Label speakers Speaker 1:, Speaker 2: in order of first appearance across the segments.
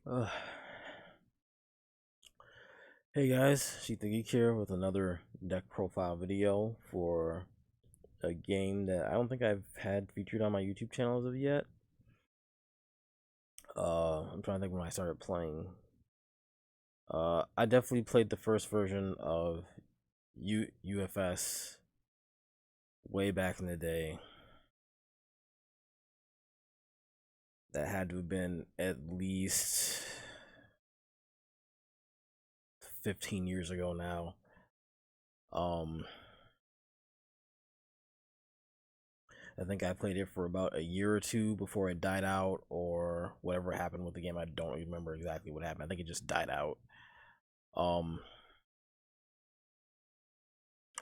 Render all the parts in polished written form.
Speaker 1: Uh, hey guys, Sheet the Geek here with another deck profile video for a game that I don't think I've had featured on my YouTube channel as of yet. I'm trying to think when I started playing. I definitely played the first version of UFS way back in the day. That had to have been at least 15 years ago now. I think I played it for about a year or two before it died out, or whatever happened with the game. I don't remember exactly what happened. I think it just died out. Um,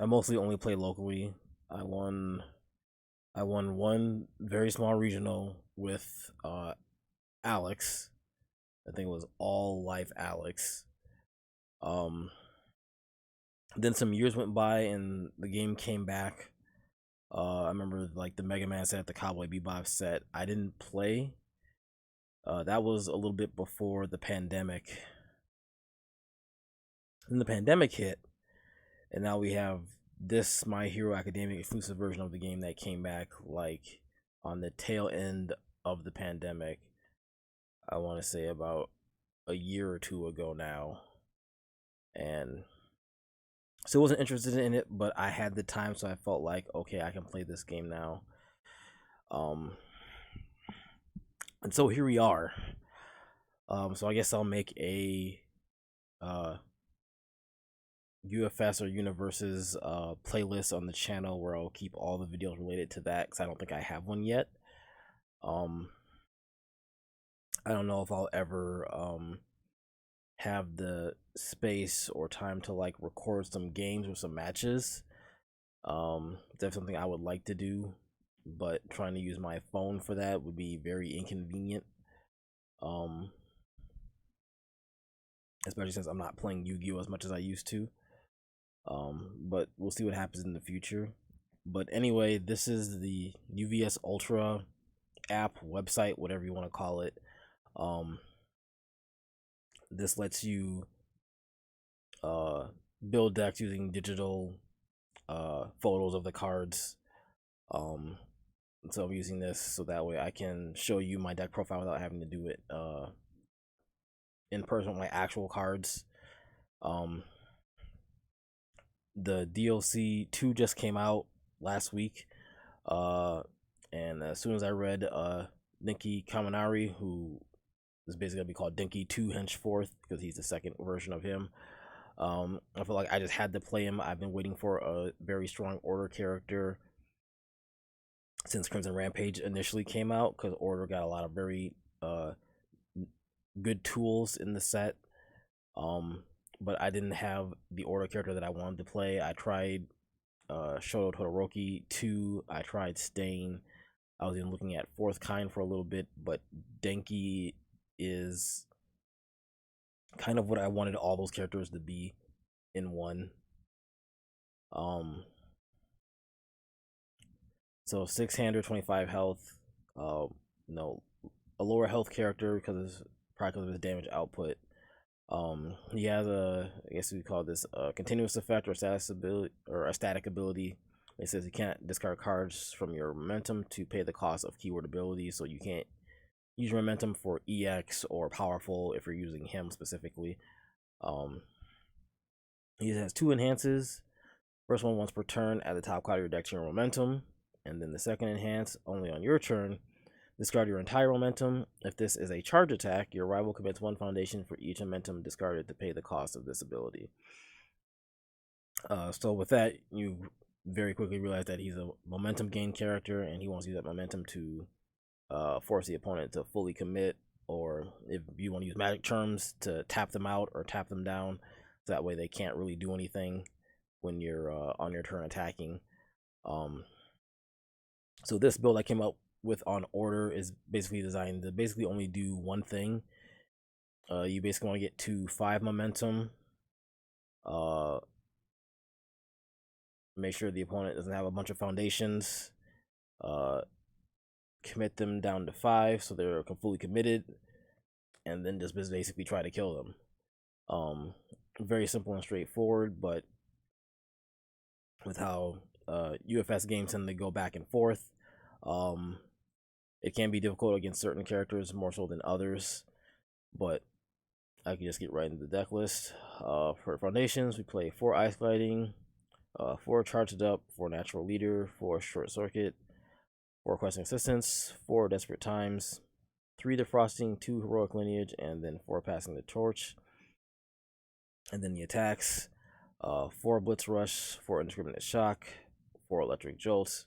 Speaker 1: I mostly only play locally. I won. I won one very small regional with Alex. I think it was all life Alex. Um, then some years went by and the game came back. I remember like the Mega Man set, the Cowboy Bebop set. I didn't play. That was a little bit before the pandemic. Then the pandemic hit, and now we have this My Hero Academia exclusive version of the game that came back like on the tail end of the pandemic. I want to say about a year or two ago now, and still wasn't interested in it, but I had the time, so I felt like okay, I can play this game now. Um, and so here we are. So I guess I'll make a UFS or UniVersus playlist on the channel where I'll keep all the videos related to that because I don't think I have one yet. Um, I don't know if I'll ever have the space or time to like record some games or some matches. That's something I would like to do, but trying to use my phone for that would be very inconvenient. Um, Especially since I'm not playing Yu-Gi-Oh as much as I used to. But we'll see what happens in the future. But anyway, this is the UVS Ultra app, website, whatever you want to call it. Um, this lets you build decks using digital photos of the cards. Um, so I'm using this so that way I can show you my deck profile without having to do it in person with my actual cards. Um, the DLC 2 just came out last week. And as soon as I read Denki Kaminari, who is basically gonna be called Denki 2 henceforth because he's the second version of him. I feel like I just had to play him. I've been waiting for a very strong Order character since Crimson Rampage initially came out because Order got a lot of very good tools in the set. But I didn't have the Order character that I wanted to play. I tried Shoto Todoroki 2. I tried Stain. I was even looking at Fourth Kind for a little bit, but Denki is kind of what I wanted all those characters to be in one. Um, so 6-hander, 25 health. No, a lower health character because probably because of his damage output. He has I guess we call this a continuous effect or a static ability. It says you can't discard cards from your momentum to pay the cost of keyword abilities, so you can't use your momentum for EX or powerful if you're using him specifically. Um, he has two enhances. First one once per turn at the top card of your deck to your momentum, and then the second enhance only on your turn. Discard your entire momentum. If this is a charge attack, your rival commits one foundation for each momentum discarded to pay the cost of this ability. So with that, you very quickly realize that he's a momentum gain character, and he wants to use that momentum to force the opponent to fully commit, or if you want to use magic terms, to tap them out or tap them down. So that way they can't really do anything when you're on your turn attacking. So this build I came up with on Order is basically designed to basically only do one thing. You basically want to get to 5 momentum. Make sure the opponent doesn't have a bunch of foundations. Commit them down to 5 so they're fully committed. and then just basically try to kill them. Very simple and straightforward, but with how UFS games tend to go back and forth, it can be difficult against certain characters more so than others. But I can just get right into the deck list. For foundations, we play 4 Ice Gliding, 4 Charged Up, 4 Natural Leader, 4 Short Circuit, 4 Questing Assistance, 4 Desperate Times, 3 Defrosting, 2 Heroic Lineage, and then 4 Passing the Torch. And then the attacks, 4 Blitz Rush, 4 Indiscriminate Shock, 4 Electric Jolt,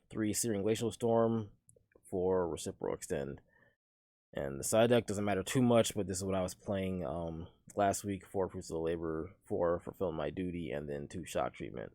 Speaker 1: 3 Searing Glacial Storm, 4 Reciprocal Extend. And the side deck doesn't matter too much, but this is what I was playing last week: 4 Fruits of the Labor, 4 Fulfilling My Duty, and then 2 Shock Treatment.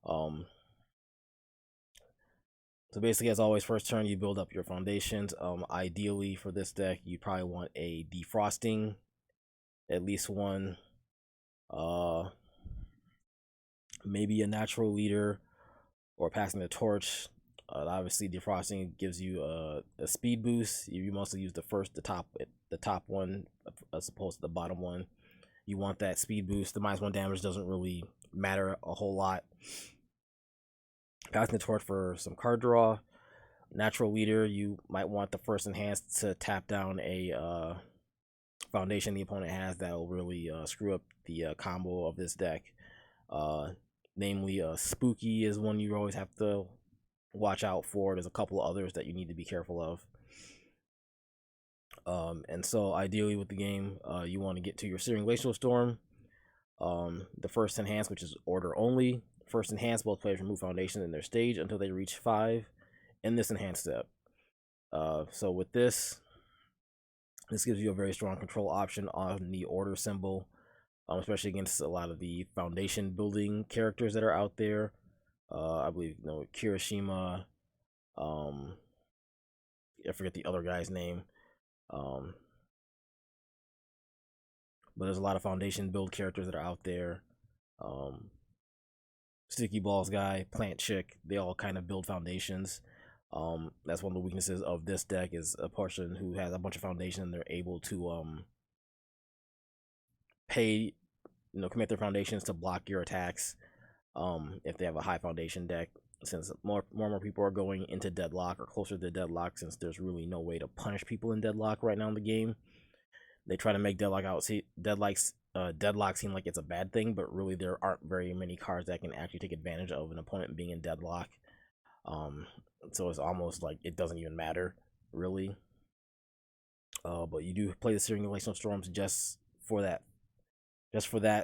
Speaker 1: So basically, as always, first turn you build up your foundations. Ideally for this deck, you probably want a Defrosting, at least one. Maybe a Natural Leader or Passing the Torch. Obviously, Defrosting gives you a speed boost. You mostly use the top one as opposed to the bottom one. You want that speed boost. The -1 damage doesn't really matter a whole lot. Passing the Torch for some card draw. Natural Leader, you might want the first enhance to tap down a foundation the opponent has that will really screw up the combo of this deck. Namely, Spooky is one you always have to watch out for. There's a couple of others that you need to be careful of. And so ideally with the game, you want to get to your Searing Glacial Storm. The first enhance, which is order only. First enhance, both players remove foundation in their stage until they reach 5 in this enhanced step. So with this gives you a very strong control option on the order symbol, especially against a lot of the foundation building characters that are out there. I believe, Kirishima. I forget the other guy's name. But there's a lot of foundation build characters that are out there. Sticky Balls guy, Plant Chick, they all kind of build foundations. That's one of the weaknesses of this deck, is a person who has a bunch of foundation and they're able to commit their foundations to block your attacks. If they have a high foundation deck, since more and more people are going into deadlock or closer to deadlock, since there's really no way to punish people in deadlock right now in the game. They try to make deadlock seem like it's a bad thing, but really there aren't very many cards that can actually take advantage of an opponent being in deadlock. So it's almost like it doesn't even matter, really. But you do play the Searing Glacial Storms just for that,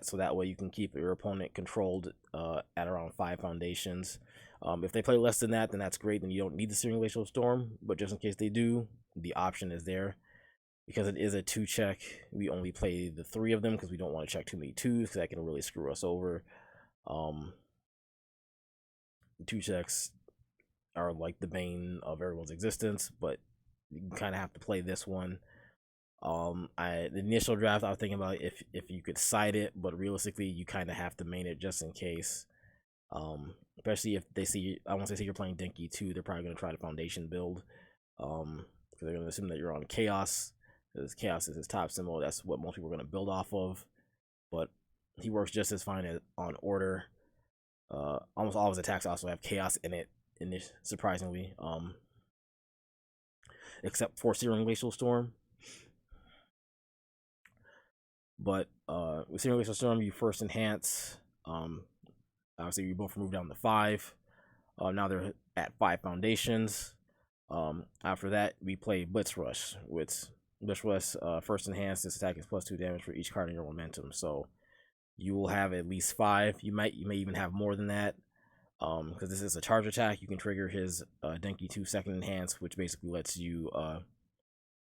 Speaker 1: so that way you can keep your opponent controlled at around 5 foundations. If they play less than that, then that's great. Then you don't need the Searing Glacial Storm. But just in case they do, the option is there. Because it is a 2-check, we only play the 3 of them because we don't want to check too many 2s, because that can really screw us over. 2 checks are like the bane of everyone's existence, but you kind of have to play this one. The initial draft, I was thinking about if you could side it, but realistically, you kind of have to main it just in case. Especially if they see, once they see you're playing Denki too, they're probably going to try the foundation build. Because they're going to assume that you're on Chaos. Because Chaos is his top symbol. That's what most people are going to build off of. But he works just as fine on order. Almost all of his attacks also have Chaos in it, surprisingly. Except for Searing Glacial Storm. But with Searing Glacial Storm, you first enhance. Obviously, you both move down to 5. Now they're at 5 foundations. After that, we play Blitz Rush. With Blitz Rush, first enhance, this attack is +2 damage for each card in your momentum. So you will have at least 5. You may even have more than that. Because this is a charge attack, you can trigger his Denki 2 second enhance, which basically lets you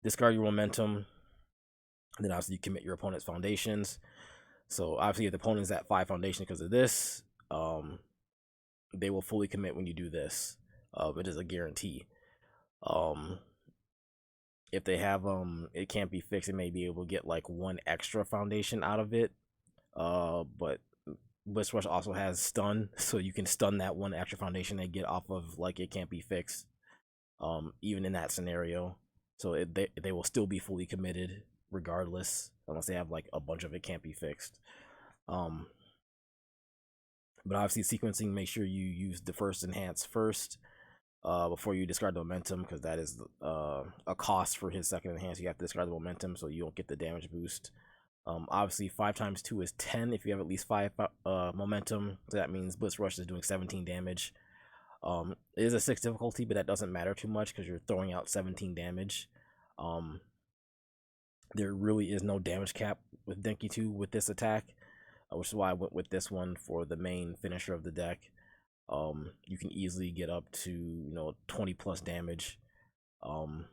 Speaker 1: discard your momentum. And then obviously you commit your opponent's foundations. So obviously if the opponent's at 5 foundations because of this, they will fully commit when you do this. It is a guarantee. If they have it can't be fixed, it may be able to get like 1 extra foundation out of it. But Blitz Rush also has stun, so you can stun that 1 extra foundation they get off of like it can't be fixed. Even in that scenario. So they will still be fully committed. regardless, unless they have like a bunch of it can't be fixed. But obviously sequencing, make sure you use the first enhance first before you discard the momentum, because that is a cost for his second enhance. You have to discard the momentum so you don't get the damage boost. Obviously 5 times 2 is 10 if you have at least 5 momentum, so that means Blitz Rush is doing 17 damage. It is a 6 difficulty, but that doesn't matter too much because you're throwing out 17 damage. There really is no damage cap with Denki 2 with this attack, which is why I went with this one for the main finisher of the deck. You can easily get up to 20 plus damage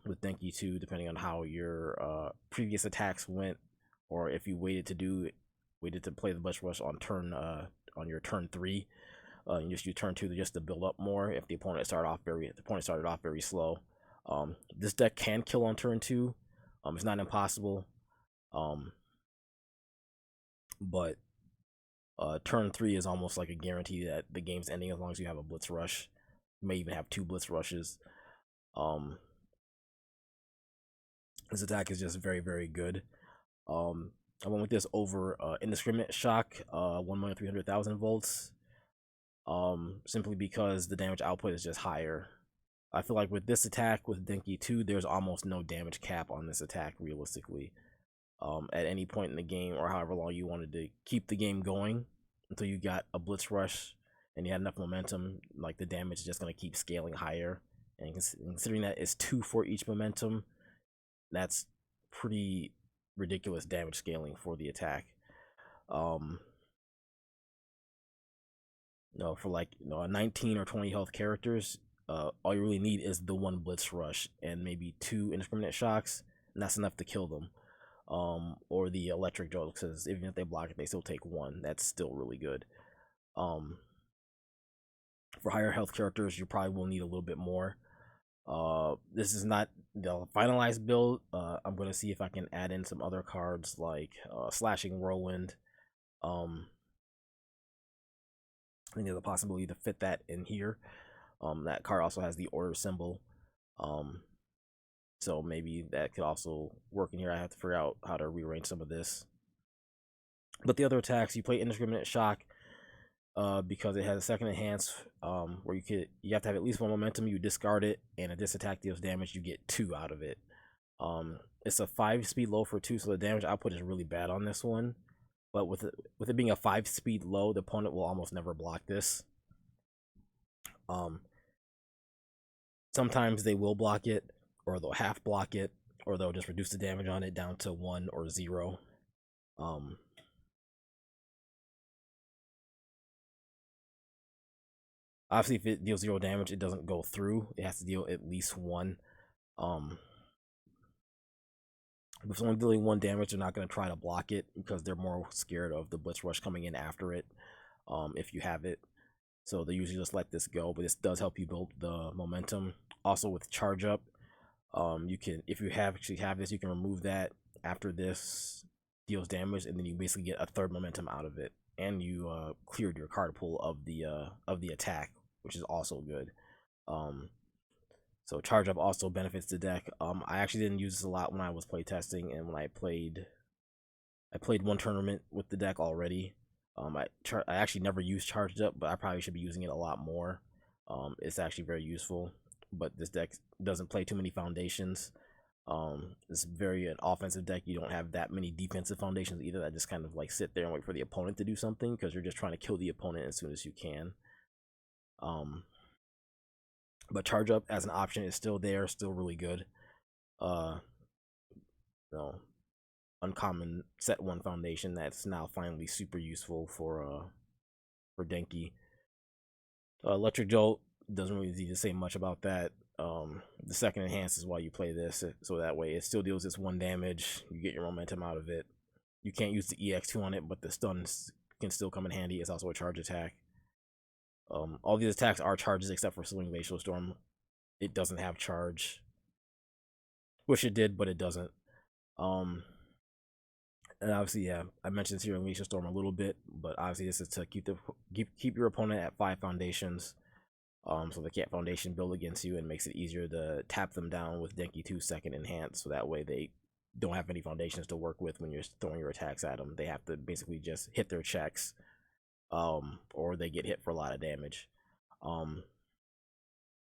Speaker 1: with Denki 2, depending on how your previous attacks went, or if you waited to play the Blitz Rush on your turn 3. You just use turn 2 just to build up more if the opponent started off very slow. This deck can kill on turn 2. It's not impossible, but turn 3 is almost like a guarantee that the game's ending as long as you have a Blitz Rush. You may even have 2 Blitz Rushes. This attack is just very, very good. I went with this over Indiscriminate Shock, 1,300,000 volts, simply because the damage output is just higher. I feel like with this attack, with Denki 2, there's almost no damage cap on this attack, realistically. At any point in the game, or however long you wanted to keep the game going until you got a Blitz Rush and you had enough momentum, like the damage is just going to keep scaling higher. And considering that it's 2 for each momentum, that's pretty ridiculous damage scaling for the attack. For like a 19 or 20 health characters, all you really need is the 1 Blitz Rush and maybe 2 Indiscriminate Shocks, and that's enough to kill them. Or the Electric Jolt, because even if they block it, they still take 1. That's still really good. For higher health characters, you probably will need a little bit more. This is not the finalized build. I'm going to see if I can add in some other cards like Slashing Whirlwind. I think there's a possibility to fit that in here. That card also has the order symbol. So maybe that could also work in here. I have to figure out how to rearrange some of this. But the other attacks, you play Indiscriminate Shock because it has a second enhance where you have to have at least 1 momentum. You discard it, and if this attack deals damage, you get 2 out of it. It's a 5 speed low for 2, so the damage output is really bad on this one. But with it being a 5 speed low, the opponent will almost never block this. Sometimes they will block it, or they'll half block it, or they'll just reduce the damage on it down to 1 or 0. Obviously, if it deals 0 damage, it doesn't go through. It has to deal at least 1. If it's only dealing 1 damage, they're not going to try to block it because they're more scared of the Blitz Rush coming in after it, if you have it. So they usually just let this go, but this does help you build the momentum. Also with Charge Up, you can, if you actually have this, you can remove that after this deals damage, and then you basically get a 3rd momentum out of it, and you cleared your card pool of the attack, which is also good. So Charge Up also benefits the deck. I actually didn't use this a lot when I was playtesting, and when I played 1 tournament with the deck already. I actually never used Charged Up, but I probably should be using it a lot more. It's actually very useful, but this deck doesn't play too many foundations. It's very an offensive deck. You don't have that many defensive foundations either. That just kind of like sit there and wait for the opponent to do something, because you're just trying to kill the opponent as soon as you can. But Charge Up as an option is still there, still really good. Uncommon set 1 foundation that's now finally super useful for Denki. Electric Jolt doesn't really need to say much about that. The second enhance is why you play this, so that way it still deals its 1 damage. You get your momentum out of it. You can't use the EX2 on it, but the stuns can still come in handy. It's also a charge attack. All these attacks are charges except for Sealing Glacial Storm. It doesn't have charge. Wish it did, but it doesn't. And obviously, yeah, I mentioned Sealing Glacial Storm a little bit, but obviously this is to keep your opponent at 5 foundations. So they can't foundation build against you, and makes it easier to tap them down with Denki 2 second enhance, so that way they don't have any foundations to work with when you're throwing your attacks at them. They have to basically just hit their checks, or they get hit for a lot of damage.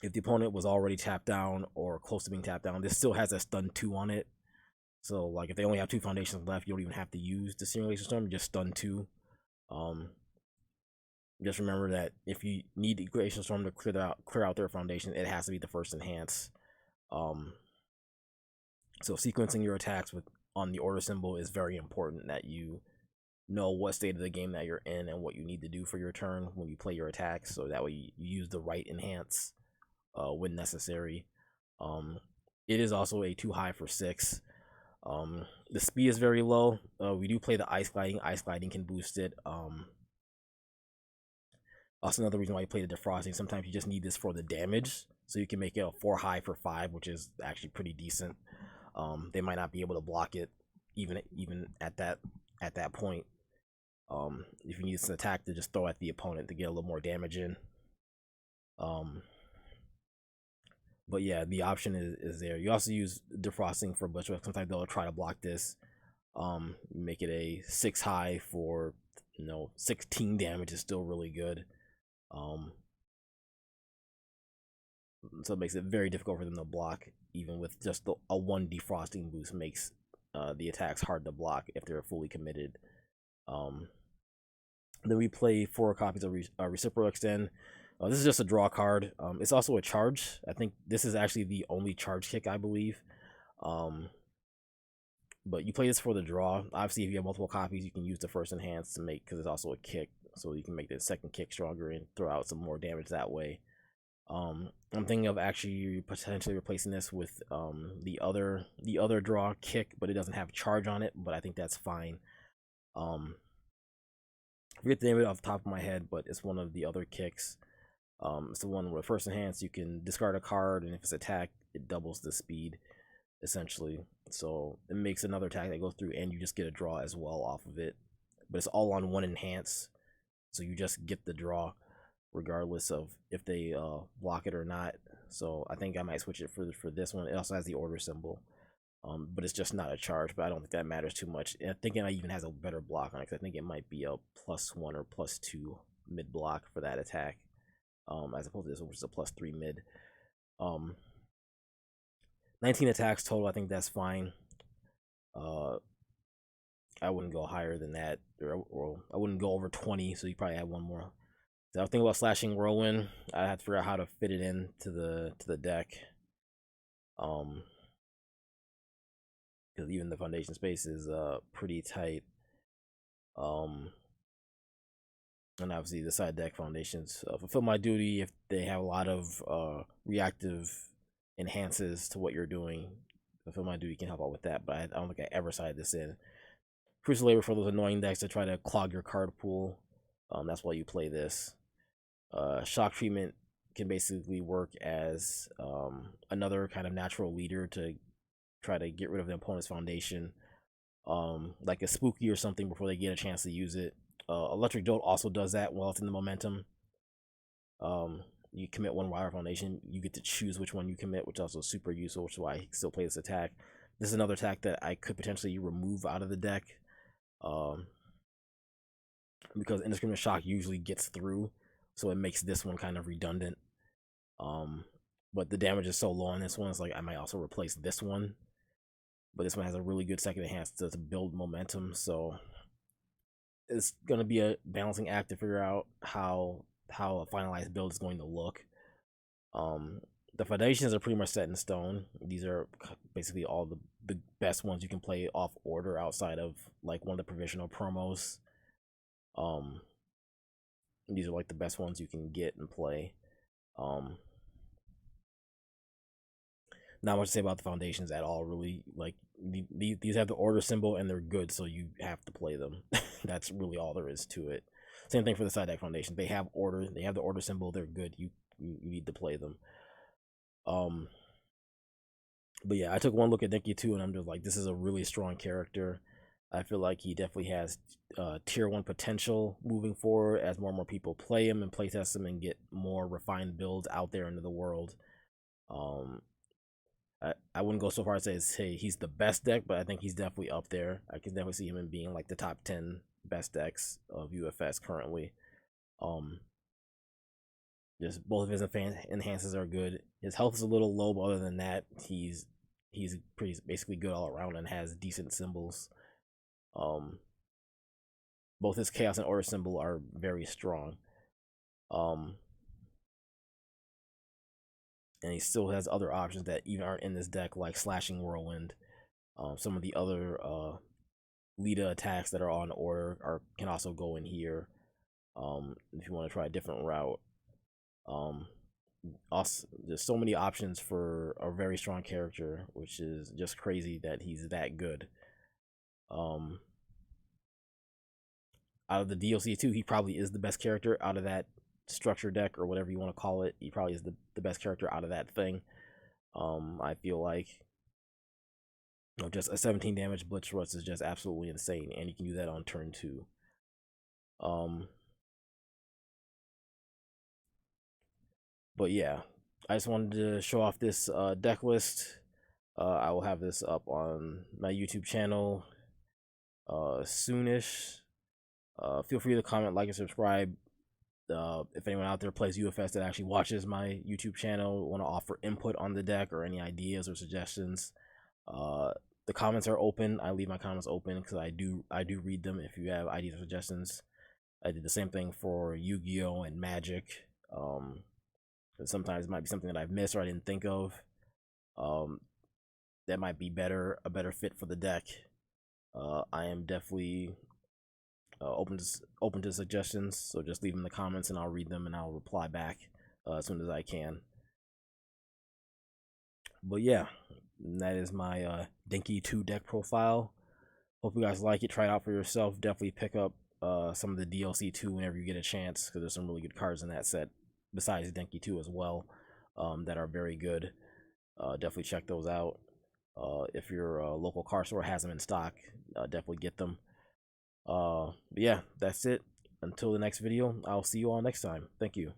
Speaker 1: If the opponent was already tapped down or close to being tapped down, this still has a stun 2 on it. So like if they only have 2 foundations left, you don't even have to use the Simulation Storm, just stun 2. Just remember that if you need the Glacial Storm to clear out their foundation, it has to be the first enhance. So sequencing your attacks on the order symbol is very important, that you know what state of the game that you're in and what you need to do for your turn when you play your attacks, so that way you use the right enhance when necessary. It is also a too high for 6. The speed is very low. We do play the ice gliding. Ice gliding can boost it. Also, another reason why you play the defrosting. Sometimes you just need this for the damage, so you can make it a 4 high for 5, which is actually pretty decent. They might not be able to block it even at that point. If you need an attack to just throw at the opponent to get a little more damage in. But yeah, the option is there. You also use defrosting for Butchwick. Sometimes they'll try to block this. Make it a 6 high for 16 damage is still really good. So it makes it very difficult for them to block, even with just a 1 defrosting boost makes the attacks hard to block if they're fully committed. Then we play 4 copies of Reciprocal Extend. This is just a draw card. It's also a charge. I think this is actually the only charge kick, I believe. But you play this for the draw. Obviously, if you have multiple copies, you can use the first enhance to make, because it's also a kick, so you can make the second kick stronger and throw out some more damage that way. I'm thinking of actually potentially replacing this with the other draw kick, but it doesn't have charge on it. But I think that's fine. I forget the name of it off the top of my head, but it's one of the other kicks. It's the one where first enhance, you can discard a card, and if it's attacked, it doubles the speed, essentially. So it makes another attack that goes through, and you just get a draw as well off of it. But it's all on 1 enhance, so you just get the draw regardless of if they block it or not. So I think I might switch it for this one. It also has the order symbol, but it's just not a charge. But I don't think that matters too much. And I think it even has a better block on it, because I think it might be a +1 or +2 mid block for that attack, as opposed to this one, which is a +3 mid. 19 attacks total. I think that's fine. I wouldn't go higher than that, or I wouldn't go over 20. So you probably have one more. So I was thinking about slashing whirlwind. I have to figure out how to fit it in to the deck. Because even the foundation space is pretty tight. And obviously the side deck foundations fulfill my duty if they have a lot of reactive enhances to what you're doing. Fulfill my duty can help out with that, but I don't think I ever side this in. Crucial labor for those annoying decks to try to clog your card pool. That's why you play this. Shock treatment can basically work as another kind of natural leader to try to get rid of the opponent's foundation, like a spooky or something before they get a chance to use it. Electric Jolt also does that while it's in the momentum. You commit 1 wire foundation, you get to choose which one you commit, which is also super useful, which is why I still play this attack. This is another attack that I could potentially remove out of the deck, because Indiscriminate Shock usually gets through, so it makes this one kind of redundant. But the damage is so low on this one, it's like I might also replace this one. But this one has a really good second enhance to build momentum, so it's gonna be a balancing act to figure out how a finalized build is going to look. The foundations are pretty much set in stone. These are basically all the best ones you can play off order outside of like one of the provisional promos. These are like the best ones you can get and play. Not much to say about the foundations at all, really. Like these have the order symbol and they're good, so you have to play them. That's really all there is to it. Same thing for the side deck foundation. They have order. They have the order symbol. They're good. You need to play them. But yeah, I took one look at Denki 2, and I'm just like, this is a really strong character. I feel like he definitely has tier 1 potential moving forward as more and more people play him and playtest him and get more refined builds out there into the world. I wouldn't go so far as to say he's the best deck, but I think he's definitely up there. I can definitely see him in being like the top 10 best decks of UFS currently. Um, just both of his enhances are good. His health is a little low, but other than that, he's pretty basically good all around and has decent symbols. Um, both his chaos and order symbol are very strong. Um, and he still has other options that even aren't in this deck, like slashing whirlwind. Some of the other Lita attacks that are on order can also go in here. If you want to try a different route. Also, there's so many options for a very strong character, which is just crazy that he's that good. Out of the DLC too, he probably is the best character out of that structure deck or whatever you want to call it. He probably is the best character out of that thing. I feel like just a 17 damage Blitz Rush is just absolutely insane, and you can do that on turn 2. But yeah, I just wanted to show off this deck list. I will have this up on my YouTube channel soonish. Feel free to comment, like, and subscribe. If anyone out there plays UFS that actually watches my YouTube channel, want to offer input on the deck or any ideas or suggestions, the comments are open. I leave my comments open because I do read them. If you have ideas or suggestions, I did the same thing for Yu-Gi-Oh and Magic. Sometimes it might be something that I've missed or I didn't think of. That might be a better fit for the deck. I am definitely open to suggestions, so just leave them in the comments and I'll read them and I'll reply back as soon as I can. But yeah, that is my Denki 2 deck profile. Hope you guys like it. Try it out for yourself. Definitely pick up some of the DLC too whenever you get a chance, because there's some really good cards in that set besides Denki 2 as well, that are very good. Definitely check those out. If your local card store has them in stock, definitely get them. Yeah, that's it. Until the next video, I'll see you all next time. Thank you.